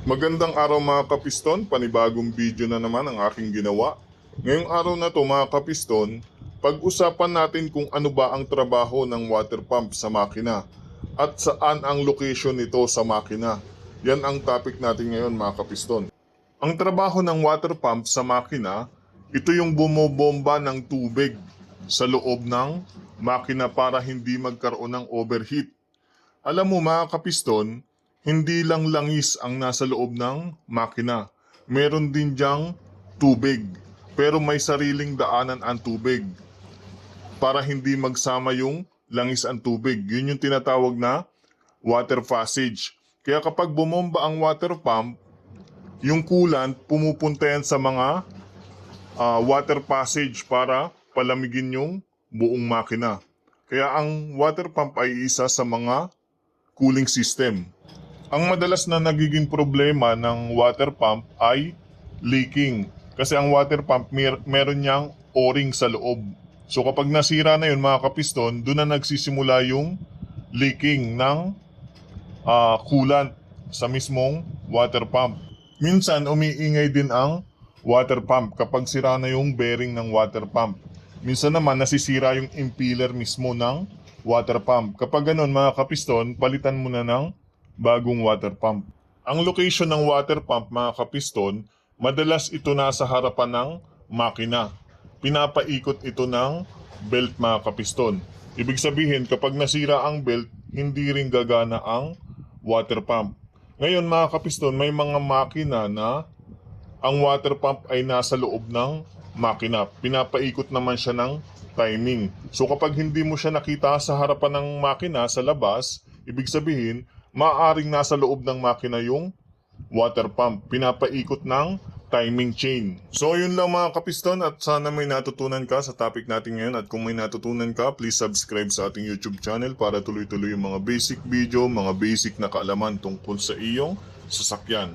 Magandang araw mga kapiston, panibagong video na naman ang aking ginawa. Ngayong araw na to mga kapiston, pag-usapan natin kung ano ba ang trabaho ng water pump sa makina at saan ang location nito sa makina. Yan ang topic natin ngayon mga kapiston. Ang trabaho ng water pump sa makina, ito yung bumobomba ng tubig sa loob ng makina para hindi magkaroon ng overheat. Alam mo mga kapiston, hindi lang langis ang nasa loob ng makina. Meron din diyang tubig. Pero may sariling daanan ang tubig para hindi magsama yung langis ang tubig. Yun yung tinatawag na water passage. Kaya kapag bumomba ang water pump, yung coolant pumupunta yan sa mga water passage para palamigin yung buong makina. Kaya ang water pump ay isa sa mga cooling system. Ang madalas na nagiging problema ng water pump ay leaking. Kasi ang water pump meron niyang o-ring sa loob. So kapag nasira na yun mga kapiston, doon na nagsisimula yung leaking ng coolant sa mismong water pump. Minsan umiingay din ang water pump kapag sira na yung bearing ng water pump. Minsan naman nasisira yung impeller mismo ng water pump. Kapag ganun mga kapiston, palitan mo na ng bagong water pump. Ang location ng water pump mga kapiston, madalas ito nasa harapan ng makina. Pinapaikot ito ng belt mga kapiston. Ibig sabihin kapag nasira ang belt, hindi rin gagana ang water pump. Ngayon mga kapiston, may mga makina na ang water pump ay nasa loob ng makina. Pinapaikot naman siya ng timing. So kapag hindi mo siya nakita sa harapan ng makina sa labas, ibig sabihin, maaaring nasa loob ng makina yung water pump. Pinapaikot ng timing chain. So yun lang mga kapiston at sana may natutunan ka sa topic natin ngayon. At kung may natutunan ka, please subscribe sa ating YouTube channel para tuloy-tuloy yung mga basic video, mga basic na kaalaman tungkol sa iyong sasakyan.